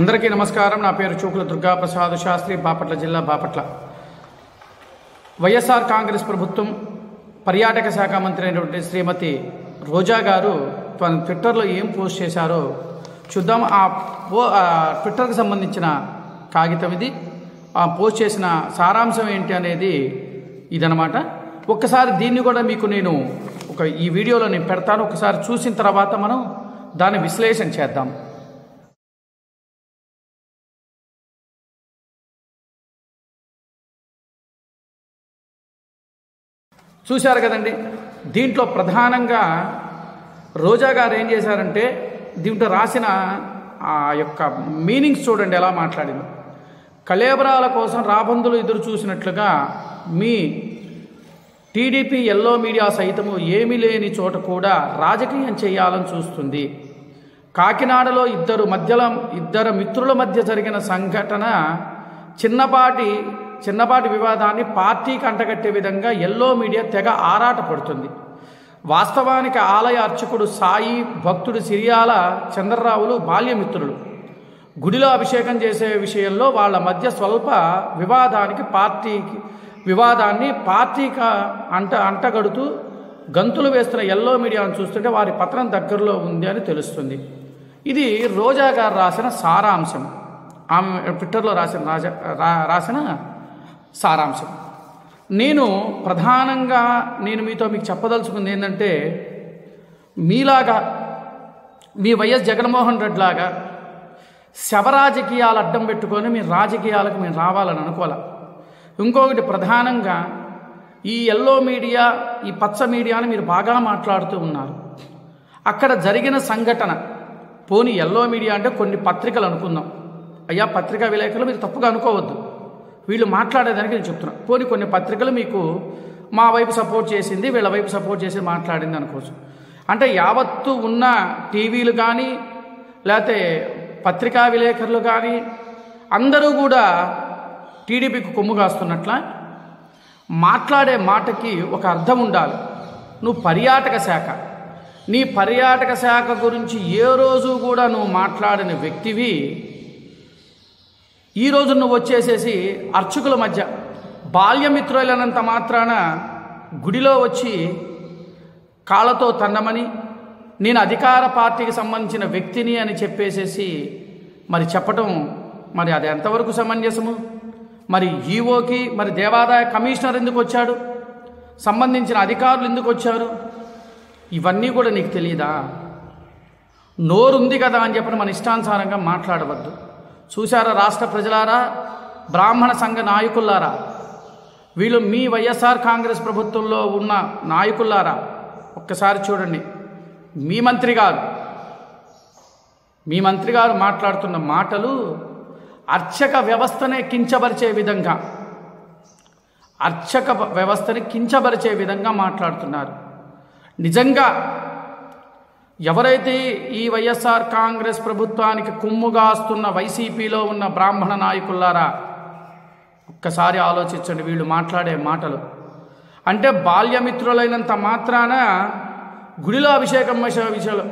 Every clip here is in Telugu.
అందరికీ నమస్కారం. నా పేరు చూకుల దుర్గాప్రసాద్ శాస్త్రి, బాపట్ల జిల్లా బాపట్ల. వైఎస్ఆర్ కాంగ్రెస్ ప్రభుత్వం పర్యాటక శాఖ మంత్రి అయినటువంటి శ్రీమతి రోజా గారు తన ట్విట్టర్లో ఏం పోస్ట్ చేశారో చూద్దాం. ఆ ట్విట్టర్కి సంబంధించిన కాగితం ఇది. ఆ పోస్ట్ చేసిన సారాంశం ఏంటి అనేది ఇదనమాట. ఒక్కసారి దీన్ని కూడా మీకు నేను ఈ వీడియోలో నేను పెడతాను. ఒకసారి చూసిన తర్వాత మనం దాని విశ్లేషణ చేద్దాం. చూశారు కదండి. దీంట్లో ప్రధానంగా రోజా గారు ఏం చేశారంటే దీంట్లో రాసిన ఆ యొక్క మీనింగ్స్ చూడండి ఎలా మాట్లాడింది. కళేబరాల కోసం రాబందులు ఎదురు చూసినట్లుగా మీ టీడీపీ ఎల్లో మీడియా సైతము ఏమీ లేని చోట కూడా రాజకీయం చేయాలని చూస్తుంది. కాకినాడలో ఇద్దరు మిత్రుల మధ్య జరిగిన సంఘటన చిన్నపాటి వివాదాన్ని పార్టీకి అంటగట్టే విధంగా ఎల్లో మీడియా తెగ ఆరాట పడుతుంది. వాస్తవానికి ఆలయ అర్చకుడు సాయి, భక్తుడు సిరియాల చంద్రరావులు బాల్యమిత్రులు. గుడిలో అభిషేకం చేసే విషయంలో వాళ్ళ మధ్య స్వల్ప వివాదాన్ని పార్టీకి అంటగడుతూ గంతులు వేస్తున్న ఎల్లో మీడియాను చూస్తుంటే వారి పత్రం దగ్గరలో ఉంది అని తెలుస్తుంది. ఇది రోజా గారు రాసిన సారాంశం. ఆమె ట్విట్టర్లో రాసిన సారాంశం. ప్రధానంగా మీకు చెప్పదలుచుకుంది ఏంటంటే, మీలాగా మీ వైఎస్ జగన్మోహన్ రెడ్డి లాగా శవరాజకీయాలు అడ్డం పెట్టుకొని మీ రాజకీయాలకు మేము రావాలని అనుకోవాలి. ఇంకొకటి ప్రధానంగా ఈ ఎల్లో మీడియా, ఈ పచ్చ మీడియాని మీరు బాగా మాట్లాడుతూ ఉన్నారు. అక్కడ జరిగిన సంఘటన పోనీ ఎల్లో మీడియా అంటే కొన్ని పత్రికలు అనుకుందాం. అయ్యా పత్రికా విలేకరులు మీరు తప్పుగా అనుకోవద్దు, వీళ్ళు మాట్లాడేదానికి నేను చెప్తున్నా. పోనీ కొన్ని పత్రికలు మీకు మా వైపు సపోర్ట్ చేసింది, వీళ్ళ వైపు సపోర్ట్ చేసి మాట్లాడింది అనుకోవచ్చు. అంటే యావత్తు ఉన్న టీవీలు కానీ లేకపోతే పత్రికా విలేకరులు కానీ అందరూ కూడా టీడీపీకి కొమ్ము కాస్తున్నట్ల మాట్లాడే మాటకి ఒక అర్థం ఉండాలి. నువ్వు నీ పర్యాటక శాఖ గురించి ఏ రోజు కూడా నువ్వు మాట్లాడిన వ్యక్తివి. ఈరోజు నువ్వు వచ్చేసేసి అర్చకుల మధ్య బాల్యమిత్రులైనంత మాత్రాన గుడిలో వచ్చి కాళ్ళతో తన్నమని, నేను అధికార పార్టీకి సంబంధించిన వ్యక్తిని అని చెప్పేసేసి మరి చెప్పటం మరి అది ఎంతవరకు సమంజసము? మరి ఈఓకి మరి దేవాదాయ కమిషనర్ ఎందుకు వచ్చాడు? సంబంధించిన అధికారులు ఎందుకు వచ్చారు? ఇవన్నీ కూడా నీకు తెలియదా? నోరుంది కదా అని చెప్పి మన ఇష్టానుసారంగా మాట్లాడవద్దు. చూశారా రాష్ట్ర ప్రజలారా, బ్రాహ్మణ సంఘ నాయకులారా, వీళ్ళు మీ వైఎస్ఆర్ కాంగ్రెస్ ప్రభుత్వంలో ఉన్న నాయకులారా, ఒక్కసారి చూడండి. మీ మంత్రి గారు మాట్లాడుతున్న మాటలు అర్చక వ్యవస్థని కించపరిచే విధంగా మాట్లాడుతున్నారు. నిజంగా ఎవరైతే ఈ వైఎస్ఆర్ కాంగ్రెస్ ప్రభుత్వానికి కుమ్ముగాస్తున్న వైసీపీలో ఉన్న బ్రాహ్మణ నాయకులారా, ఒక్కసారి ఆలోచించండి. వీళ్ళు మాట్లాడే మాటలు అంటే బాల్యమిత్రులైనంత మాత్రాన గుడిలో అభిషేకం విషయంలో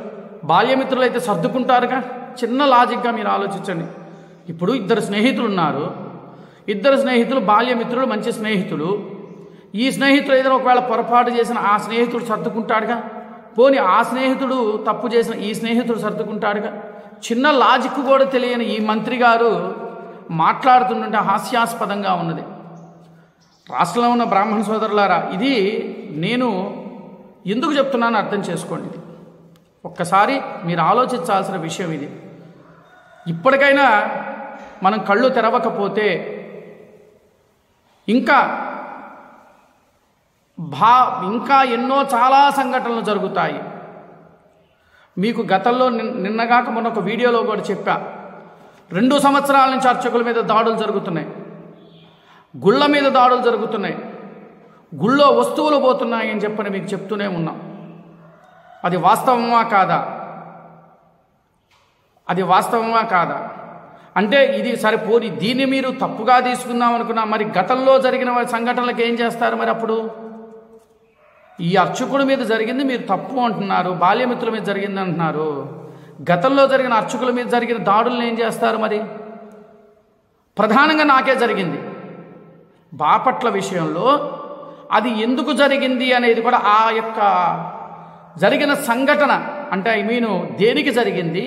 బాల్యమిత్రులు అయితే సర్దుకుంటారుగా. చిన్న లాజిక్గా మీరు ఆలోచించండి. ఇప్పుడు ఇద్దరు స్నేహితులు బాల్యమిత్రులు, మంచి స్నేహితులు. ఈ స్నేహితులు ఏదైనా ఒకవేళ పొరపాటు చేసిన ఆ స్నేహితుడు సర్దుకుంటాడుగా. పోనీ ఆ స్నేహితుడు తప్పు చేసిన ఈ స్నేహితుడు సర్దుకుంటాడుగా. చిన్న లాజిక్ కూడా తెలియని ఈ మంత్రి గారు మాట్లాడుతుంటే హాస్యాస్పదంగా ఉన్నది. రాష్ట్రంలో ఉన్న బ్రాహ్మణ సోదరులారా, ఇది నేను ఎందుకు చెప్తున్నానో అర్థం చేసుకోండి. ఇది ఒక్కసారి మీరు ఆలోచించాల్సిన విషయం ఇది. ఇప్పటికైనా మనం కళ్ళు తెరవకపోతే ఇంకా ఎన్నో చాలా సంఘటనలు జరుగుతాయి. మీకు గతంలో నిన్నగాక మొన్న ఒక వీడియోలో కూడా చెప్పా, 2 సంవత్సరాల నుంచి అర్చకుల మీద దాడులు జరుగుతున్నాయి, గుళ్ళ మీద దాడులు జరుగుతున్నాయి, గుళ్ళో వస్తువులు పోతున్నాయని చెప్పని మీకు చెప్తూనే ఉన్నాం. అది వాస్తవమా కాదా? అంటే ఇది సరిపోని దీన్ని మీరు తప్పుగా తీసుకుందాం అనుకున్నా, మరి గతంలో జరిగిన సంఘటనలకు ఏం చేస్తారు? మరి అప్పుడు ఈ అర్చకుడి మీద జరిగింది మీరు తప్పు అంటున్నారు, బాల్యమిత్రుల మీద జరిగింది అంటున్నారు. గతంలో జరిగిన అర్చకుల మీద జరిగిన దాడులను ఏం చేస్తారు? మరి ప్రధానంగా నాకే జరిగింది. బాపట్ల విషయంలో అది ఎందుకు జరిగింది అనేది కూడా ఆ యొక్క జరిగిన సంఘటన అంటే దేనికి జరిగింది,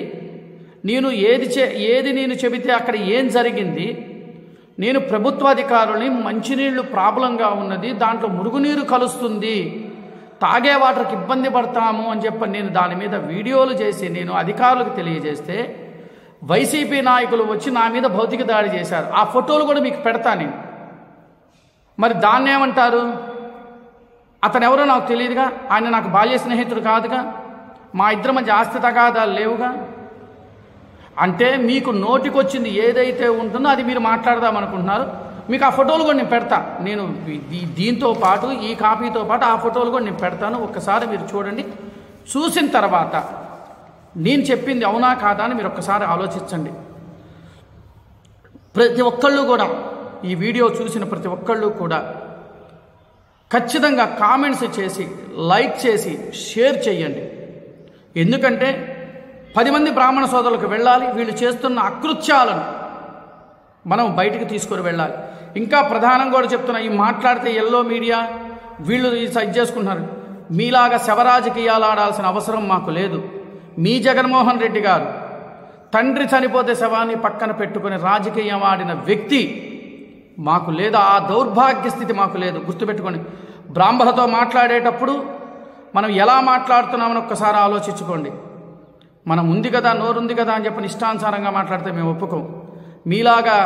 నేను ఏది నేను చెబితే అక్కడ ఏం జరిగింది, నేను ప్రభుత్వాధికారుల్ని మంచినీళ్ళు ప్రాబ్లంగా ఉన్నది, దాంట్లో మురుగునీరు కలుస్తుంది, తాగే వాటర్కి ఇబ్బంది పడతాము అని చెప్పి నేను దాని మీద వీడియోలు చేసి నేను అధికారులకు తెలియజేస్తే వైసీపీ నాయకులు వచ్చి నా మీద భౌతిక దాడి చేశారు. ఆ ఫోటోలు కూడా మీకు పెడతా నేను. మరి దాన్ని ఏమంటారు? అతను ఎవరో నాకు తెలియదుగా, ఆయన నాకు బాల్య స్నేహితుడు కాదుగా, మా ఇద్దరి మధ్య ఆస్తి తగాదాలు లేవుగా. అంటే మీకు నోటికొచ్చింది ఏదైతే ఉంటుందో అది మీరు మాట్లాడదాం అనుకుంటున్నారు. మీకు ఆ ఫోటోలు కూడా నేను పెడతా. నేను దీంతో పాటు ఈ కాపీతో పాటు ఆ ఫోటోలు కూడా నేను పెడతాను. ఒక్కసారి మీరు చూడండి. చూసిన తర్వాత నేను చెప్పింది అవునా కాదా అని మీరు ఒక్కసారి ఆలోచించండి. ప్రతి ఒక్కళ్ళు కూడా ఈ వీడియో చూసిన ప్రతి ఒక్కళ్ళు కూడా ఖచ్చితంగా కామెంట్స్ చేసి లైక్ చేసి షేర్ చేయండి. ఎందుకంటే 10 మంది బ్రాహ్మణ సోదరులకు వెళ్ళాలి. వీళ్ళు చేస్తున్న అకృత్యాలను మనం బయటికి తీసుకొని వెళ్ళాలి. ఇంకా ప్రధానంగా కూడా చెప్తున్నా, ఈ మాట్లాడితే ఎల్లో మీడియా వీళ్ళు సైజ్ చేసుకుంటున్నారు. మీలాగా శవరాజకీయాలు ఆడాల్సిన అవసరం మాకు లేదు. మీ జగన్మోహన్ రెడ్డి గారు తండ్రి చనిపోతే శవాన్ని పక్కన పెట్టుకుని రాజకీయం ఆడిన వ్యక్తి మాకు లేదు. ఆ దౌర్భాగ్య స్థితి మాకు లేదు. గుర్తుపెట్టుకోండి. బ్రాహ్మణులతో మాట్లాడేటప్పుడు మనం ఎలా మాట్లాడుతున్నామని ఒక్కసారి ఆలోచించుకోండి. మనం ఉంది కదా, నోరుంది కదా అని చెప్పి ఇష్టానుసారంగా మాట్లాడితే మేము ఒప్పుకోం. మీలాగా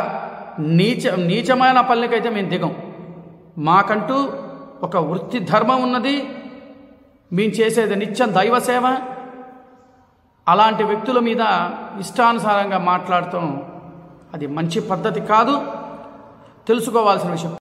నీచమైన పల్లెకైతే మేము దిగం. మాకంటూ ఒక వృత్తి ధర్మం ఉన్నది. మేము చేసేది నిత్యం దైవ సేవ. అలాంటి వ్యక్తుల మీద ఇష్టానుసారంగా మాట్లాడటం అది మంచి పద్ధతి కాదు. తెలుసుకోవాల్సిన విషయం.